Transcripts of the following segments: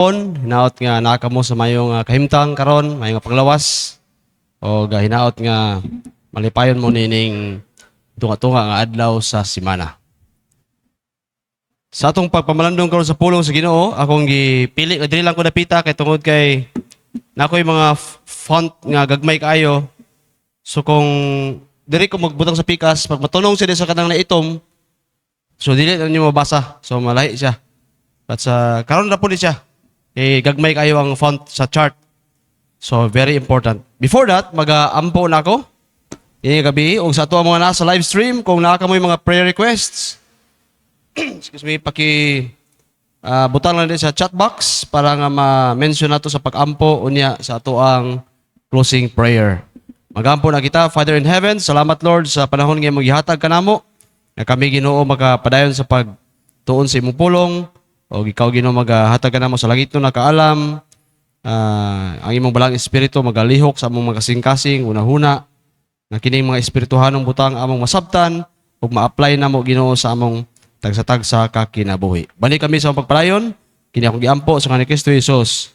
hinaot nga nakamo sa mayong kahimtang karon, mayong panglawas o hinaot nga malipayon mo nining tunga-tunga nga adlaw sa semana. Sa atong pagpamalandong karon sa pulong sa Ginoo, akong gipili nga dili lang ko napita kay tungod kay nakoy mga font nga gagmay kaayo. So kung diri ko magbutang sa pikas, pag matunong siya sa kanang naitom, so dili na niyo mabasa. So malahi siya. But sa karon na po siya. Gagmay kayo ang font sa chart. So, very important. Before that, mag-aampo na ako. Ini gabi, o sa ito ang mga nasa live stream, kung nakaka mo yung mga prayer requests, excuse me, butang lang din sa chat box para nga ma-mention nato sa pag-ampo unya sa ito ang closing prayer. Mag-ampo na kita, Father in Heaven, salamat Lord sa panahon nga maghihatag ka namo, na kami Ginoo magapadayon sa pagtuon sa imong pulong, o ikaw Ginoo maghatag ka namo sa langit no nakaalam, ang imong balang espiritu magalihok sa among makasing-kasing una-huna nga kining mga espirituhanong butang among masabtan ug ma-apply namo Ginoo sa among tagsa-tagsa ka kinabuhi. Bani kami sa pagpadayon, kini akong giampo sa kanhi Kristo Jesus.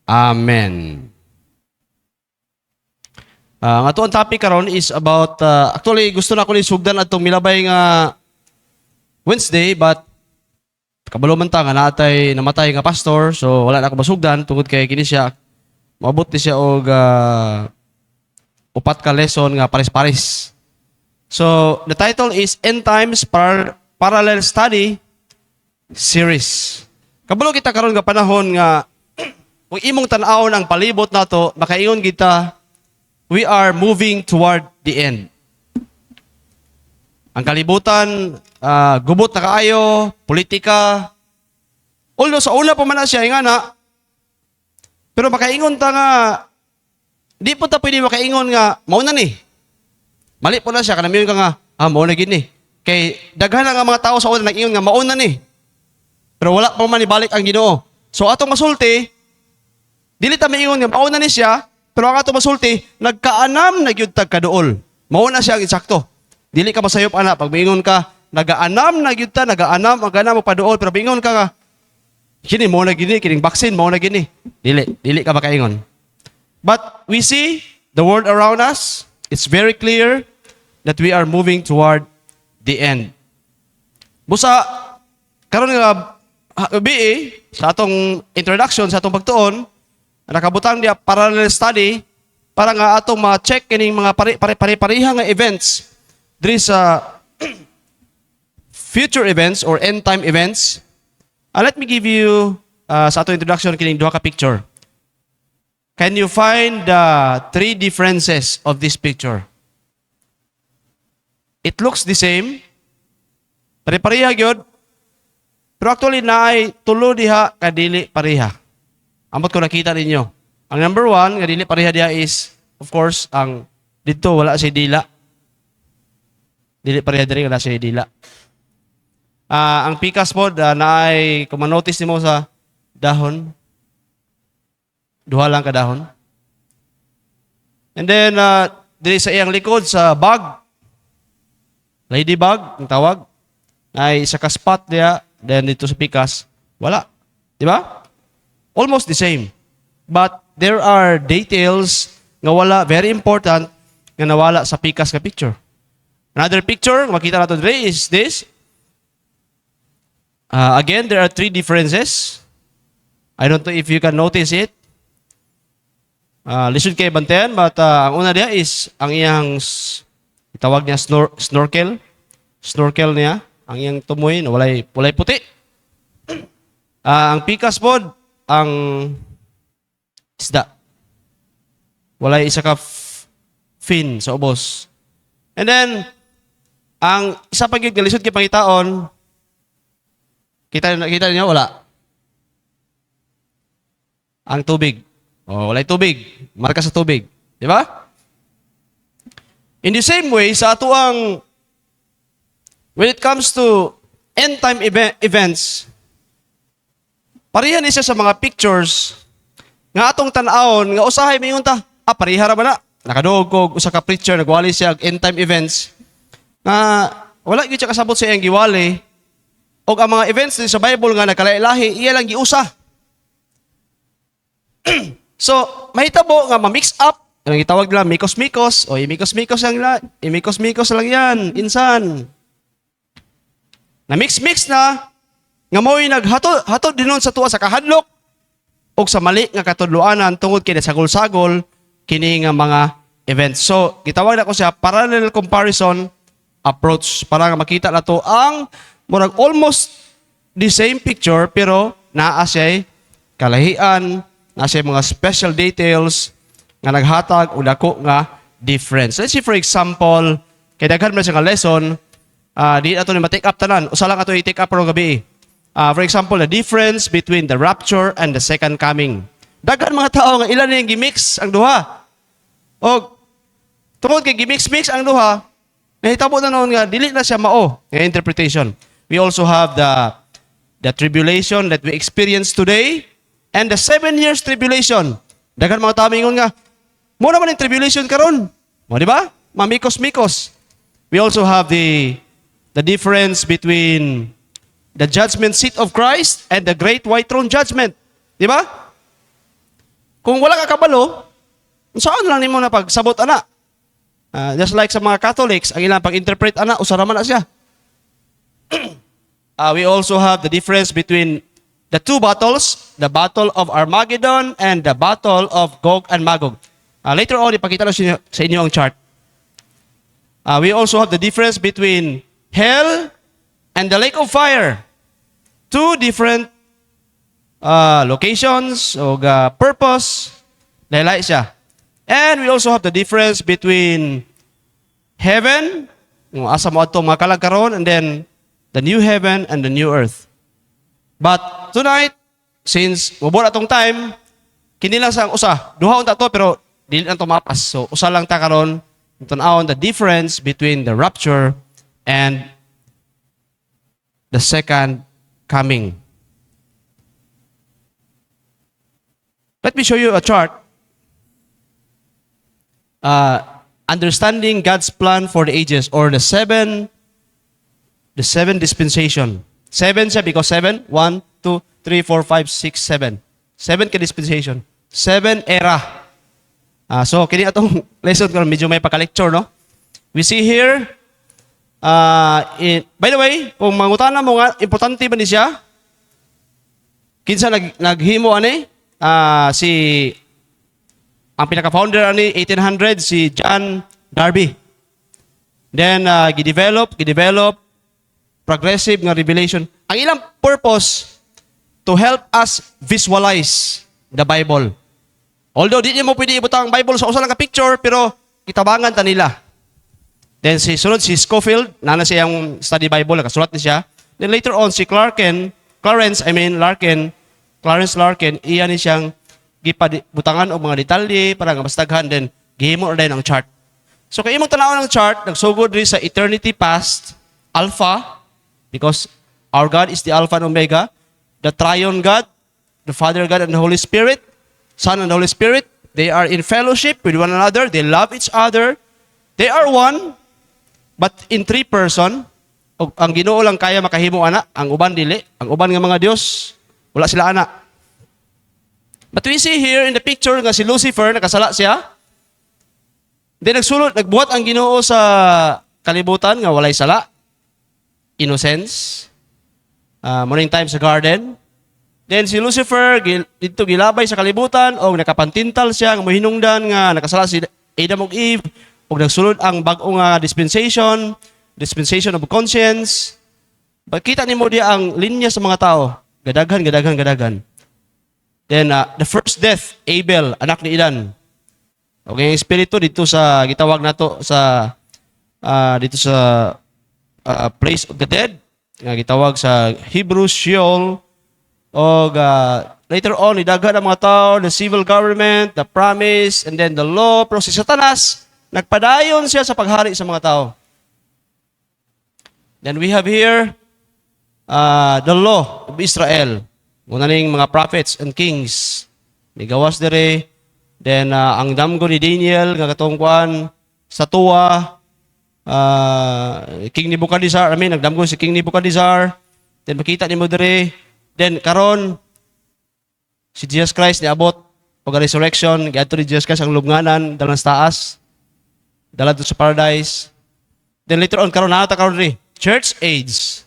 Amen. Ang ato ang topic karon is about actually gusto na ko ni sugdan atong milabay nga Wednesday, but kabalo man ta nga namatay nga pastor, so wala na ako masugdan tungod kay kini siya maabot ni siya og upat ka lesson nga pares-pares. So the title is End Times Parallel Study Series. Kabalo kita karon nga panahon nga kung imong tan-awon ang palibot nato, makaingon kita we are moving toward the end. Ang kalibutan, gubot na kaayo, politika. Although sa una pa man na siya, nga na. Pero makaingon ta nga, di po ta pwede makaingon nga, mauna ni. Mali po na siya, kanamiyon ka nga, mauna gini. Kay daghan nga mga tao sa una nag-ingon nga, mauna ni. Pero wala pa man ibalik ang Ginoo. So atong masulti, dili ta maingon nga, mauna ni siya, pero ang atong masulti, nagkaanam na gyud tag kaduol. Mauna siya ang insakto. Dili ka masayop ana pag miingon ka nagaanam na gyud ta nagaanam mo paduol pero miingon ka nga kini mo na gini kining vaccine mo na gini dili ka makaingon. But we see the world around us, it's very clear that we are moving toward the end. Busa karon nga gabi sa atong introduction sa atong pagtuon nakabutang dia parallel study para nga atong ma-check kining mga pare-pareha nga events. There is future events or end time events. Let me give you sa atong introduction kining duha ka picture. Can you find the three differences of this picture? It looks the same. Pare-pareha gyud. Pero actually naay tulo diha kadili pareha. Ambot ko nakita ninyo. Ang number one nga dili pareha diha is of course ang dito wala si dila. Dili pareha diri wala siya dila. Ang pikas pod naay kung ma-notice nimo sa dahon. Duha lang ka dahon. And then diri sa iyang likod sa bag. Ladybug ang tawag. Ay isa ka spot diya, then dito sa pikas wala. Di ba? Almost the same. But there are details nga wala very important nga nawala sa pikas nga picture. Another picture, makita natin today is this. Again, there are three differences. I don't know if you can notice it. Lisod kay bantayan, but ang una niya is ang iyang itawag niya snorkel. Snorkel niya, ang iyang tumoy na walay puti. Ang pikas pod, ang isda. Walay isa ka fin sa ubos. And then, ang isa pag yung lisod kay pangitaon, kita niyo, wala. Ang tubig. Walay tubig. Marka sa tubig. Di ba? In the same way, sa ato ang, when it comes to end time events, pareha ni siya sa mga pictures, nga atong tan-awon, nga usahay mayon ta, pareha ra ba na? Nakaduog ko usa ka preacher nagwali siya end time events na wala gyud siya kasabot sa iyang giwali og ang mga events sa Bible nga nagkalailahi iya lang giusa. So, mahitabo nga ma-mix up. Anong gitawag nila? Mikos-mikos. O, imikos-mikos lang yan. Insan. Na-mix-mix na. Nga mo'y naghatod din nun sa tuwa sa kahadlok. O sa mali nga katudluanan tungod kini sagol-sagol kini nga mga events. So, gitawag na ko siya parallel comparison approach para nga makita na to ang murag almost the same picture pero naa siya kalahian, naa siya mga special details nga naghatag o dako nga difference. Let's see for example, kay daghan man siya nga lesson, di ato ni ma-take up tanan. Usa lang ato i-take up ro gabi. For example, the difference between the rapture and the second coming. Daghan mga tao nga ilan yung gimix ang duha. O tungod kay gimix-mix ang duha, nahitabo na noon nga dili na siya mao nga interpretation. We also have the tribulation that we experience today and the 7 years tribulation. Daghan mga tao mingon nga, mo naman yung tribulation karon. Mo di ba? Mamikos-mikos. We also have the difference between the judgment seat of Christ and the great white throne judgment. Di ba? Kung wala ka kabalo, saan lang nimo na pagsabot ana? Just like sa mga Catholics, ang ilang pag-interpret ana, usara man na siya. We also have the difference between the two battles, the battle of Armageddon and the battle of Gog and Magog. Later on, ipakita na sa inyo ang chart. We also have the difference between hell and the lake of fire. Two different locations o purpose. Laylay siya. And we also have the difference between heaven, asa mo ato makalag karon, and then the new heaven and the new earth. But tonight, since mabot atong time, kini lang sa usa. Duha unta to pero dili na to mapas. So usa lang ta karon tan-awon the difference between the rapture and the second coming. Let me show you a chart. Understanding God's plan for the ages, or the seven dispensation. 7 siya because 7, 1, 2, 3, 4, 5, 6, 7. 7 ka dispensation. 7 era. So, kini atong lesson ko medyo may paka-lecture, no? We see here, by the way, kung mangutana mo nga, importante ba ni siya? Kinsa naghimo ani? Ang pinaka-founder ani 1800 si John Darby. Then gidevelop progressive nga revelation. Ang ilang purpose to help us visualize the Bible. Although di mo pwede ibutang ang Bible sa usa lang ka picture pero kitabangan ta nila. Then sunod si Scofield, nana siya yung study Bible, nakasulat ni siya. Then later on si Clarence Larkin, iya ni siyang gipabutangan og mga detalye para nga bastaghan, then gihimo na din ang chart. So kay imong tanaw ng chart, nagsugod rin sa eternity past, Alpha, because our God is the Alpha and Omega, the Triune God, the Father God and the Holy Spirit, Son and Holy Spirit, they are in fellowship with one another, they love each other, they are one, but in 3 person, ang Ginoo lang kaya makahimo ana, ang uban dili, ang uban nga mga Dios, wala sila ana. But we see here in the picture nga si Lucifer, nakasala siya. Then nagbuhat ang Ginoo sa kalibutan nga walay sala. Innocence. Morning time sa garden. Then si Lucifer, dito gilabay sa kalibutan o nakapantintal siya, nga mohinungdan nga nakasala si Adam ug Eve, o nagsulod ang bag-o nga dispensation of conscience. Bakita nimo diya ang linya sa mga tao. Gadaghan. Then, the first death, Abel, anak ni Idan. Okay, ang espiritu dito sa, gitawag nato sa, dito sa place of the dead. Gitawag sa Hebrew, Sheol. O later on, idaghan ang mga tao, the civil government, the promise, and then the law. Pero si Satanas, nagpadayon siya sa paghari sa mga tao. Then we have here, the law of Israel. Muna ning mga prophets and kings. Nigawas dire. Then, ang damgo ni Daniel, nga katungkuan sa tuwa, King Nebuchadnezzar, nagdamgo si King Nebuchadnezzar. Then, makita ni mo dire. Then, karon si Jesus Christ niabot. pag resurrection, gato ni Jesus Christ ang lubnganan, dalang sa taas, dala doon sa paradise. Then later on, karon na karon rin, church age.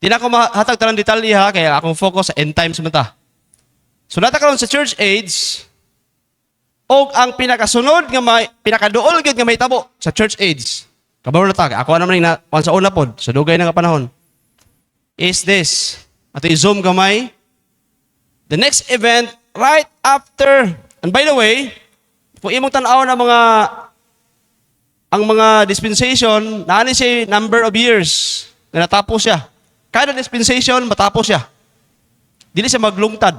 Di na ako mahatag talang detalye ha, kaya akong focus sa end times mata. So nata karon sa church age, o ang pinakasunod nga may, pinakaduol gid nga may tabo sa church age. Kabalo na ta, ako naman na sa una pod, sa dugay na nga panahon. Is this, ato i-zoom gamay, the next event right after, and by the way, kung imong tan-aw na ang mga dispensation, naani siya number of years na natapos siya. Kada dispensation, matapos siya. Dili siya maglungtad.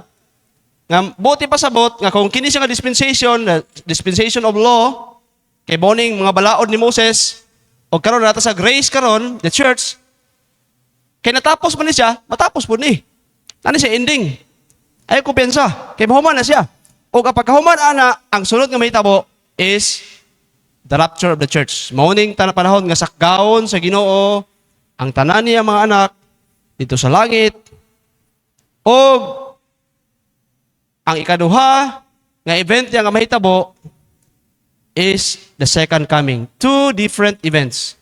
Nga, buti pa sabot, nga kung kini siya nga dispensation, dispensation of law, kay boning mga balaod ni Moses, o karon nata sa grace karon, the church, kay natapos man ni siya, matapos po ni. Nani siya ending. Ay kumpiyansa, kay mahuman na siya. O kapag kahuman ana, ang sunod nga mahitabo is the rapture of the church. Mauning panahon nga sakgaon sa Ginoo ang tanan niya mga anak dito sa langit. O ang ikaduha nga event nga mahitabo is the second coming. Two different events.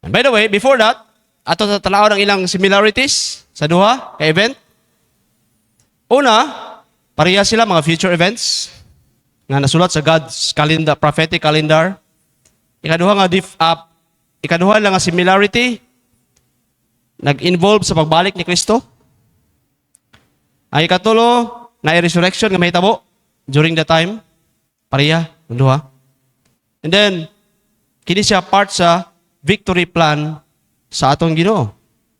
And by the way, before that, ato sa tanaw ng ilang similarities sa duha ka event. Una, pareha sila mga future events nga nasulat sa God's calendar, prophetic calendar. Ikaduha lang nga similarity nag-involve sa pagbalik ni Kristo. Ang ikatulo, na resurrection nga mahitabo during the time. Pareha, ang duha. And then, kini siya part sa victory plan sa atong Ginoo.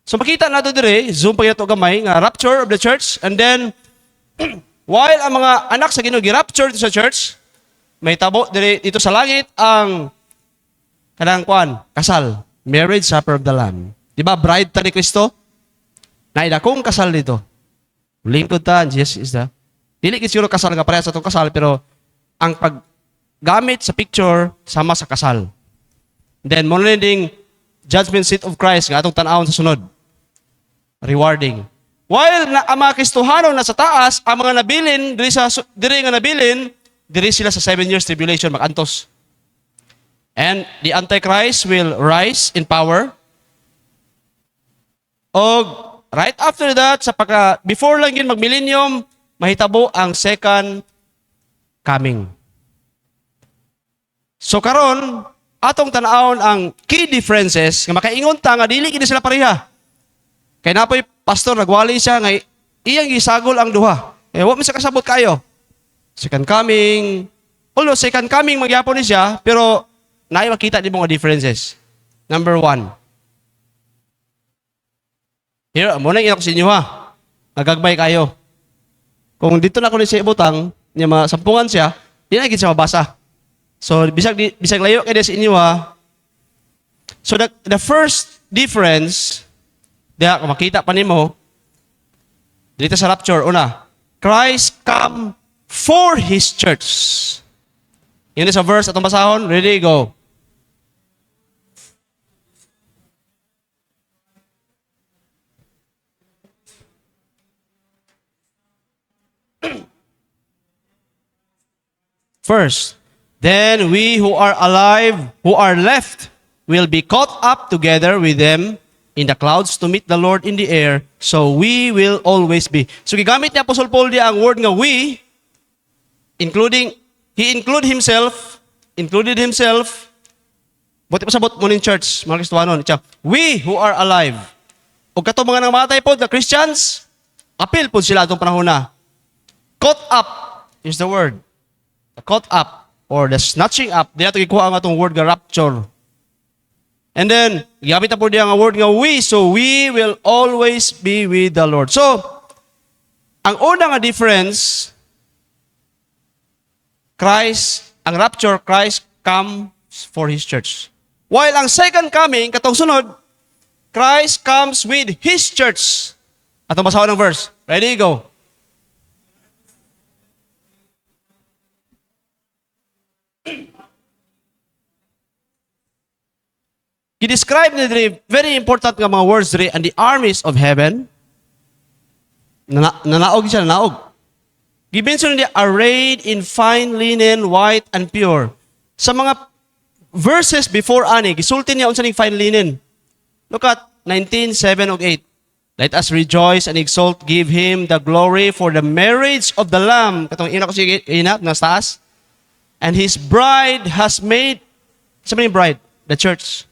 So makita nato dire, zoom pa yato gamay nga rapture of the church, and then while ang mga anak sa Ginoo gi-rapture sa church, may tabo dire dito sa langit ang kanang kasal, marriage supper of the Lamb. Di ba bride ta ni Kristo? Naida kong kasal dito. Lingkod ta, Jesus is the. Dili gid siguro kasal nga pareha sa atong kasal, pero ang paggamit sa picture sama sa kasal. Then mo ding judgment seat of Christ nga atong tan-awon sa sunod. Rewarding. While ang mga Kristohano na sa taas, ang mga nabilin diri nga nabilin, diri sila sa 7 years tribulation magantos. And the Antichrist will rise in power. O right after that, before lang yun mag-millennium, mahitabo ang second coming. So karon, atong tanawon ang key differences nga makaingon ta nga dili gid sila pareha. Kay napoy pastor nagwali siya nga iyang gisagol ang duha. Wa man sa kasabot kayo. Second coming, although second coming magyapon ni siya, pero naay makita di mga differences. Number 1. Here, muna yung sa inyo ha. Nagagbay kayo. Kung dito na ako ni siya ibutang, niya masampungan siya, di na siya mabasa. So, bisag layo kayo sa inyo ha. So, the first difference, kung makita pa nimo, dito sa rapture, una, Christ come for His church. Yun sa verse atong basahon. Ready, go. First, then we who are alive, who are left, will be caught up together with them in the clouds to meet the Lord in the air, so we will always be. So gigamit ni Apostle Paul diya ang word nga we, he included himself, buti pasabot mo ning church, mga Kristohanon, we who are alive. O kato mga namatay po, the Christians, appeal po sila itong panahon na. Caught up is the word. The caught up or the snatching up, di nato ikuha ang atong word nga rapture. And then, gamit na po diya ang word nga we, so we will always be with the Lord. So, ang una nga difference, ang rapture, Christ comes for His church. While ang second coming, katong sunod, Christ comes with His church. Atong basahon ng verse. Ready, go. He described the very important nga mga words diri, and the armies of heaven. Nanaog siya, nanaog. Gimension niya, arrayed in fine linen, white and pure. Sa mga verses before ani, gisulti niya unsa ning fine linen. Look at 19:7 ug 8. Let us rejoice and exult, give him the glory for the marriage of the Lamb. Katong ina ko sige, ina, nasa taas. And his bride has made, sa maning bride? The church.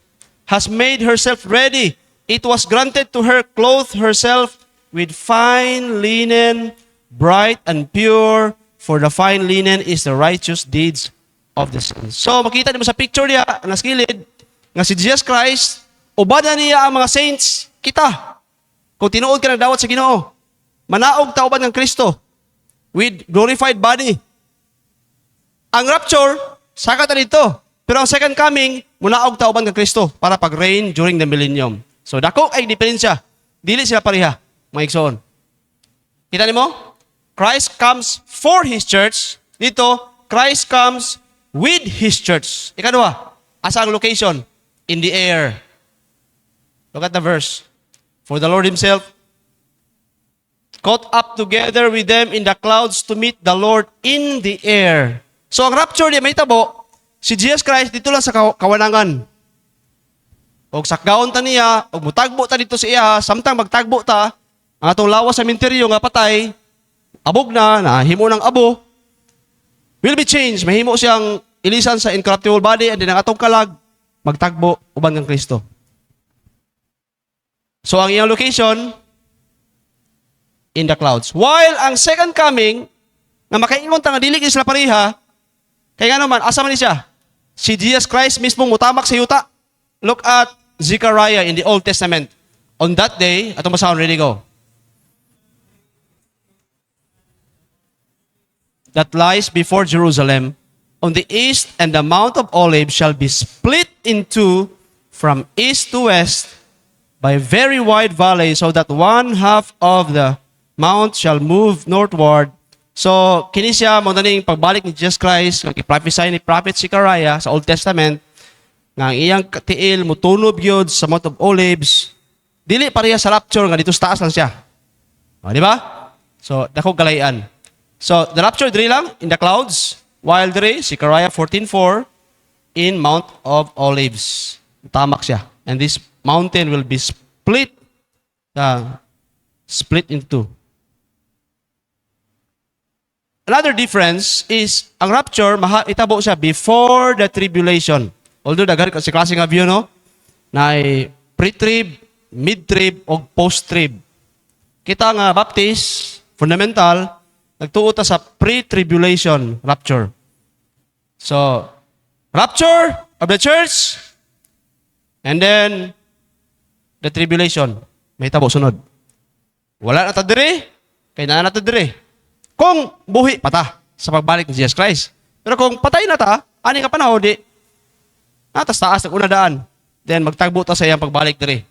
Has made herself ready. It was granted to her, clothe herself with fine linen, bright and pure, for the fine linen is the righteous deeds of the saints. So, makita niyo sa picture niya, na skilid, nga si Jesus Christ, ubada niya ang mga saints, kita. Kung tinuod ka na dawat sa Ginoo, manaog ta uban ng Kristo with glorified body. Ang rapture, saka ta dito. Pero ang second coming, munaog ta uban ng Kristo para pag-reign during the millennium. So, dako ay diferensya. Dili sila pareha, mga igsoon. Kita nimo? Christ comes for His church. Dito, Christ comes with His church. Ikaduha, asa ang location? In the air. Look at the verse. For the Lord Himself caught up together with them in the clouds to meet the Lord in the air. So ang rapture di may tabo, si Jesus Christ dito lang sa kawanangan. Og sakgaon ta niya, og mutagbo ta dito sa iya, samtang magtagbo ta, ang atong lawas sa minteryo nga patay, abog na, nahimo ng abo, will be changed. Mahimo siyang ilisan sa incorruptible body and then ang atong kalag, magtagbo uban ng Kristo. So ang iyang location, in the clouds. While ang second coming, nga makaingon ta nga dili sila pareha, kay nga naman, asa man ni siya? Si Jesus Christ mismo mutamak sa yuta. Look at Zechariah in the Old Testament. On that day, atong basahon, ready go. That lies before Jerusalem, on the east, and the Mount of Olives shall be split in two from east to west by a very wide valley, so that one half of the mount shall move northward. So, kini siya, mo ning pagbalik ni Jesus Christ, nga i-prophesy ni Prophet Zechariah sa Old Testament, nga ang iyang tiil, mutunob yun sa Mount of Olives, dili pareha sa rapture, nga dito sa taas lang siya. O, di ba? So, dako galayan. So, the rapture, diri lang, in the clouds, while diri, Zechariah 14:4, in Mount of Olives. Tamak siya. And this mountain will be split in two. Another difference is, ang rapture, itabo siya before the tribulation. Although, dagari kasi klase nga view, no? Na pre-trib, mid-trib, o post-trib. Kita nga Baptist, fundamental, nagtuo ta sa pre-tribulation rapture. So, rapture of the church, and then, the tribulation. May tabo sunod. Wala na ta diri, kay na ta diri. Kung buhi pata sa pagbalik ni Jesus Christ. Pero kung patay na ta, ani ka panahon di, natas taas ng una daan. Then magtagbo ta sa iyang pagbalik diri.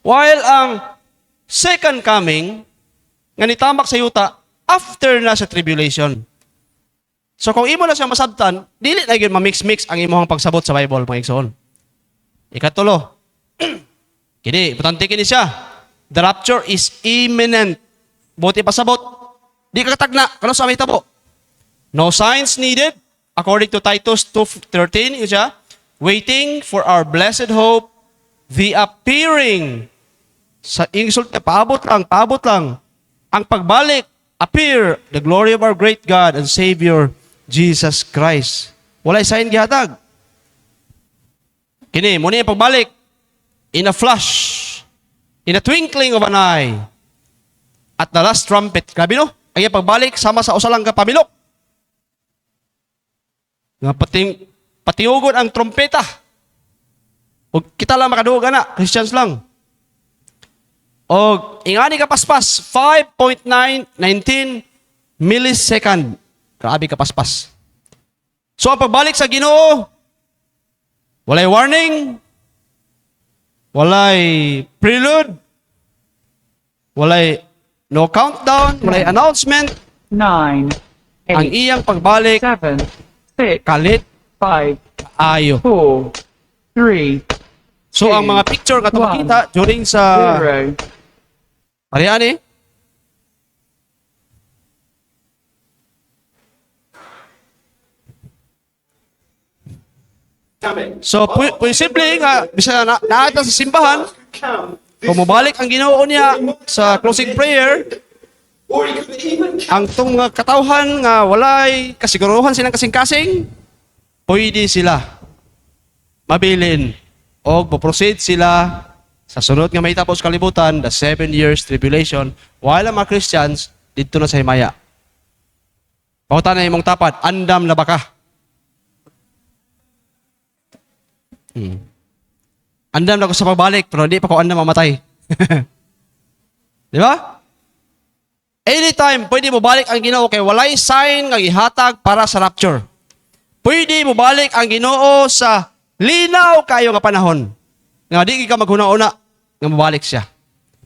While ang second coming, nga nitamak sa yuta, after na sa tribulation. So kung imo na siya masabtan, dili na yun mamix-mix ang imong pagsabot sa Bible, mga igsoon. Ikatulo, kini, importante kini siya. The rapture is imminent. Buti pasabot. Di ka katagna, kano sa may tabo. No signs needed, according to Titus 2:13, yun siya, waiting for our blessed hope, the appearing. Sa insult, paabot lang. Ang pagbalik, appear, the glory of our great God and Savior, Jesus Christ. Walay sign gihatag. Kini, muna yung pagbalik, in a flash, in a twinkling of an eye, at the last trumpet. Grabe no? Ang iyang pagbalik, sama sa usalang kapamilok. Nga patiugon ang trompeta. O kita lang makaduog na, Christians lang. O ingani ka paspas, 5.919 millisecond. Grabe ka paspas. So ang pagbalik sa Ginoo, walay warning, walay prelude, walay no countdown, walay announcement. 9, Ang 8, iyang pagbalik, 7, 6, kalit, 5, ayo. 4, 3, So ang mga picture nga One. makita during sa 0. Ariane, So, posible nga, bisa naata sa simbahan, kung mabalik ang Ginoo niya sa closing prayer, ang tong mga katawhan nga walay kasiguruhan silang kasing-kasing, pwede sila mabilin o poproceed sila sa sunod nga mahitapos kalibutan, the 7 years tribulation, while ang mga Christians dito na sa himaya. Pauta na imong tapat, andam na ba ka? Andam na ko sa pagbalik, pero hindi pa ko andam mamatay. Di ba? Anytime, pwede mo balik ang Ginoo kay walay sign nga gihatag para sa rapture. Pwede mo balik ang Ginoo sa linaw kayo nga panahon. Nga di ka maghuna-una nga mabalik siya.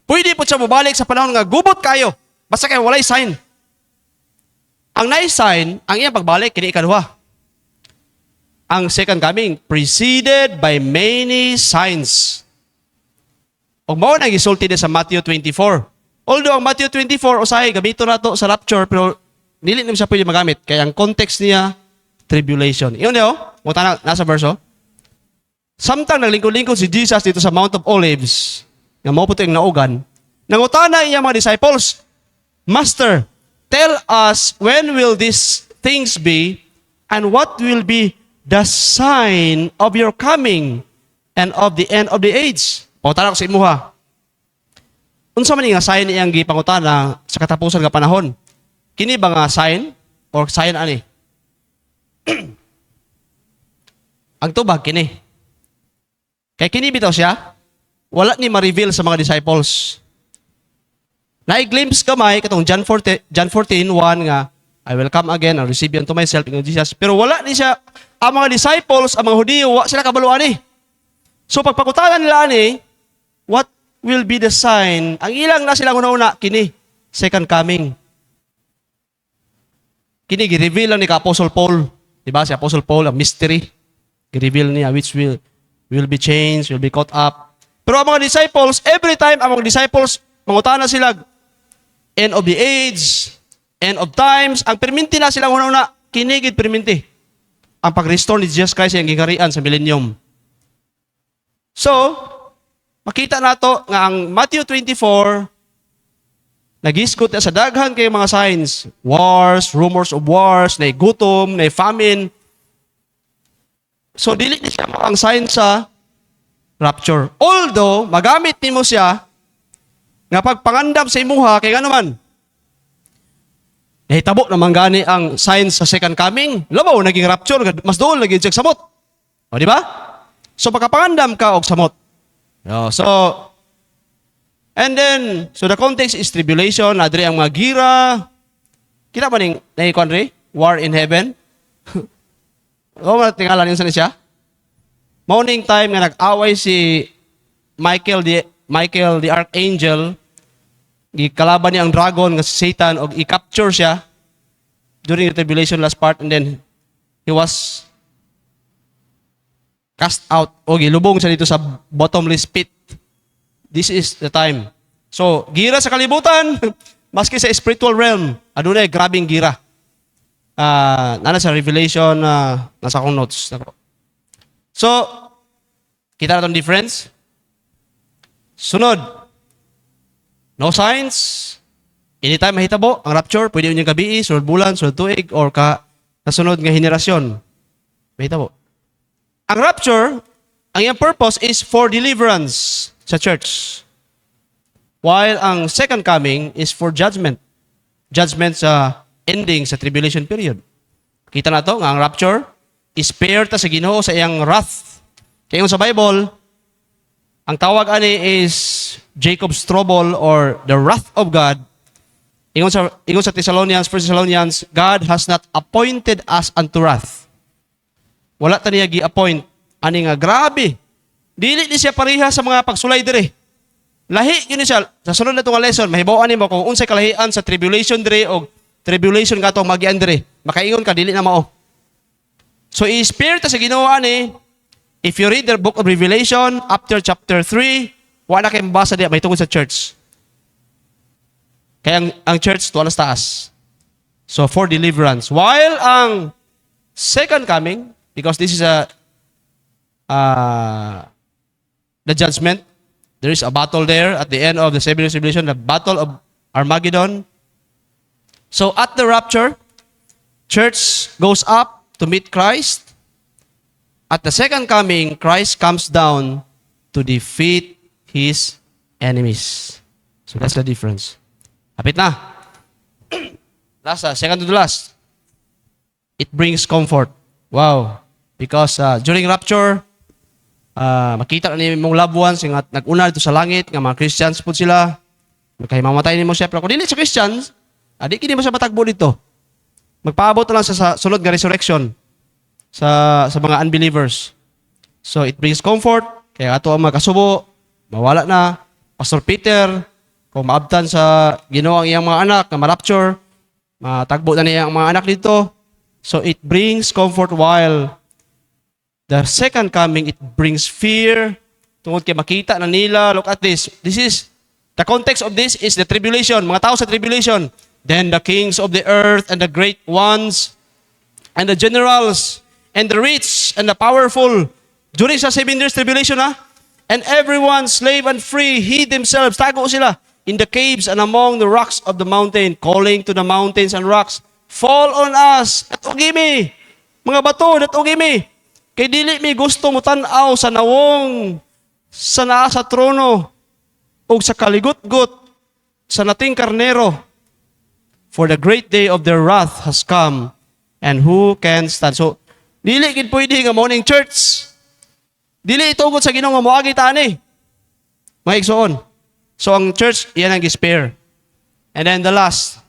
Pwede po siya mabalik sa panahon nga gubot kayo. Basta kayo walay sign. Ang nice sign, ang iyang pagbalik, kini ikaduha. Ang second coming, preceded by many signs. O mao na gisulti sa Matthew 24. Although ang Matthew 24, usahay, gamito na to sa rapture, pero dili naman siya pwede magamit. Kaya ang context niya, tribulation. Iyon niyo, nasa verse, samtang naglingkod-lingkod si Jesus dito sa Mount of Olives, nga mao po ito yung naugan, nangutana niya mga disciples, Master, tell us when will these things be and what will be the sign of your coming and of the end of the age? Pangutana ko sa imuha. Unsa man nga sign iyang gipangutana sa katapusan nga panahon? Kini ba nga sign or sign ani? Ang tubag kini. Kay kini bitaw siya, wala ni ma-reveal sa mga disciples. Na-glimpse gamay katong John 14:1 nga, I will come again and receive you unto myself in Jesus. Pero wala ni siya, ang mga disciples, ang mga Hudiyo, wala sila kabaluan ni. So pagpakutanan nila ni, what will be the sign? Ang ilang na silang una-una, kini, second coming. Kini, gi-reveal lang ni ka-Apostle Paul. Diba? Si Apostle Paul, ang mystery. Gi-reveal niya, which will be changed, will be caught up. Pero ang mga disciples, every time ang mga disciples, mangutana sila, end of the age, end of times, ang perminti na silang una-una, kinigid perminti. Ang pag-restore ni Jesus Christ ang gingarian sa millennium. So, makita nato nga ang Matthew 24, nag-iskot na sa daghan kay mga signs, wars, rumors of wars, na gutom, na famine. So, dili ni siya ang sign sa rapture. Although, magamit nimo siya nga pagpangandam sa imuha, kay nga naman, nahitabo naman gani ang sign sa second coming, labaw, naging rapture, mas doon, naging siya samot. O, di ba? So, pagkapangandam ka og samot. So, and then, so the context is tribulation, nadri ang mga gira. Kita ba ning naikon ri? War in heaven? O, tingala niya siya? Morning time nga nag-away si Michael the Archangel, gikalaban niya ang dragon nga si Satan o i-capture siya during the tribulation last part, and then he was cast out o gilubong siya dito sa bottomless pit. This is the time. So, gira sa kalibutan, maski sa spiritual realm, adunay grabing gira. Nana sa Revelation, nasa akong notes. So, kita na itong difference. Sunod, no signs. Anytime mahitabo, ang rapture, pwede yun yung gabi, sunod bulan, sunod tuig, or kasunod nga henerasyon. Mahitabo. Ang rapture, ang iyang purpose is for deliverance sa church. While ang second coming is for judgment. Judgment sa ending sa tribulation period. Kita na to, nga ang rapture, is spared ta sa Ginoo sa iyang wrath. Kaya sa Bible, ang tawag ani is Jacob's trouble or the wrath of God. Ingon sa Thessalonians, 1 Thessalonians, God has not appointed us unto wrath. Wala ta niya gi-appoint. Ani nga, grabe. Dili ni siya pareha sa mga pagsulay dire. Lahi yun siya. Sa sunod na itong lesson, mahibawan ni mo kung unsay kalahian sa tribulation dire o tribulation ka itong magian dire. Makaingon ka, dili na mao. So, i-spirit sa Ginoo ani, if you read the book of Revelation, after chapter 3, wala kayo mabasa diya, may tungkol sa church. Kaya ang church, tuwa na sa taas. So, for deliverance. While ang second coming, because this is the judgment. There is a battle there at the end of the 7 years tribulation, the battle of Armageddon. So at the rapture, church goes up to meet Christ. At the second coming, Christ comes down to defeat his enemies. So that's the difference. Hapit na. Last, second to the last. It brings comfort. Wow. Because during rapture, makita na ni mong loved ones nga nag-una dito sa langit, nga mga Christians po sila. Makahimamatay ni mo siya. Pero kung dili sa Christians, di kini mo siya matagbo dito. Magpaabot na lang sa sunod nga resurrection sa mga unbelievers. So it brings comfort. Kaya ato ang magkasubo, mawala na. Pastor Peter, kung maabtan sa Ginoo ang iyang mga anak na ma-rapture, matagbo na niya ang mga anak dito. So it brings comfort while the second coming, it brings fear. Tungod kay makita na nila, look at this. This is, the context of this is the tribulation. Mga tao sa tribulation. Then the kings of the earth and the great ones and the generals and the rich and the powerful. During sa 7 years tribulation, and everyone, slave and free, hid themselves. Tago sila in the caves and among the rocks of the mountain, calling to the mountains and rocks, fall on us, at ugimi. Mga bato, at ugimi. Kay dili mi gusto mo tan-aw sa nawong sa naa sa trono ug sa kaligut-gut sa nating karnero. For the great day of their wrath has come, and who can stand? So, dili gid pwede nga morning church. Dili itugod sa Ginoo nga moagi ta ani. Mga igsoon. So ang church iyan ang despair. And then the last,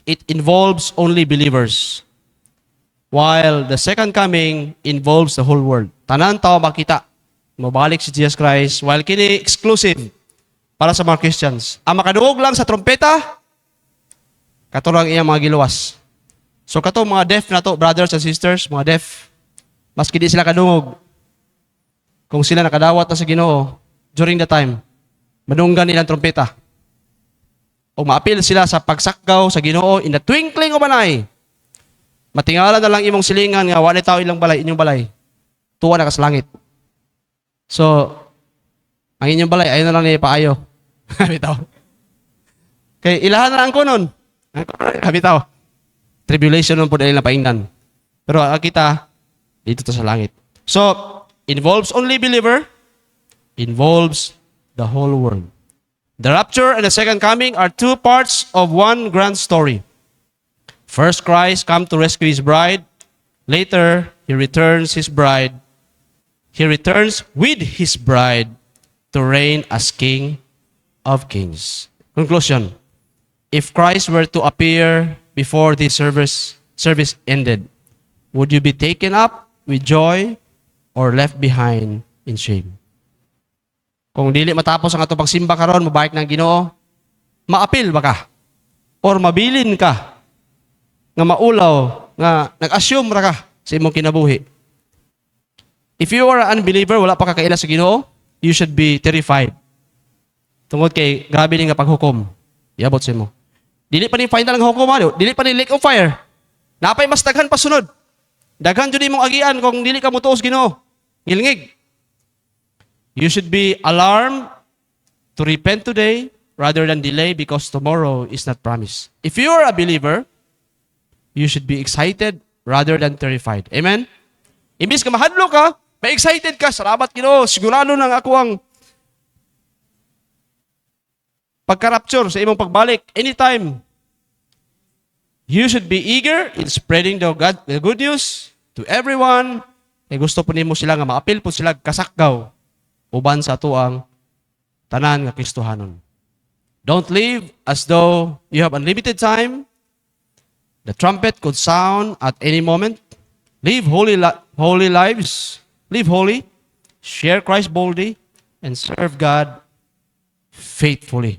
it involves only believers. While the second coming involves the whole world. Tanan tao makita. Mabalik si Jesus Christ. While kini exclusive para sa mga Christians. Ang makadungog lang sa trompeta, katurang iyang mga giluwas. So kato mga deaf na to, brothers and sisters, mga deaf, maski di sila kadungog, kung sila nakadawat na sa Ginoo during the time, madunggan nilang trompeta. O maapil sila sa pagsakgaw sa Ginoo in the twinkling of an eye. Matingala na lang imong silingan nga wala tao ilang balay, inyong balay. Tuwa na ka sa langit. So, ang inyong balay, ayun na lang ni paayo. Bitaw. Kay ilahan na lang ko nun. Bitaw. Tribulation nun po dahil na paingnan. Pero kita, dito to sa langit. So, involves only believer, involves the whole world. The rapture and the second coming are two parts of one grand story. First, Christ come to rescue his bride. Later, he returns his bride. He returns with his bride to reign as King of Kings. Conclusion. If Christ were to appear before this service ended, would you be taken up with joy or left behind in shame? Kung dili matapos ang ato pagsimba karon, mabalik ng Ginoo, maapil ba ka? Or mabilin ka? Nga maulaw, nga nag-assume ra ka sa imong kinabuhi. If you are an unbeliever, wala pa kakaila sa Ginoo, you should be terrified. Tungod kay grabe ni nga paghukom. Iabot sa imo. Dili pa ni final ang hukom, dili pa ni lake of fire. Napay mas daghan pa sunod. Daghan jud imong agian kung dili ka motuos Ginoo. Ngilngig. You should be alarmed to repent today rather than delay because tomorrow is not promised. If you are a believer, you should be excited rather than terrified. Amen? Imbis ka mahadlo ka, may excited ka, salamat Ginoo, sigurado nang ako ang pagka-rapture sa imong pagbalik. Anytime, you should be eager in spreading the good news to everyone. Kaya gusto po nimo sila nga maapil po sila kasakgaw uban sa tuang tanan nga Kristohanon. Don't live as though you have unlimited time. The trumpet could sound at any moment. Live holy lives. Live holy. Share Christ boldly. And serve God faithfully.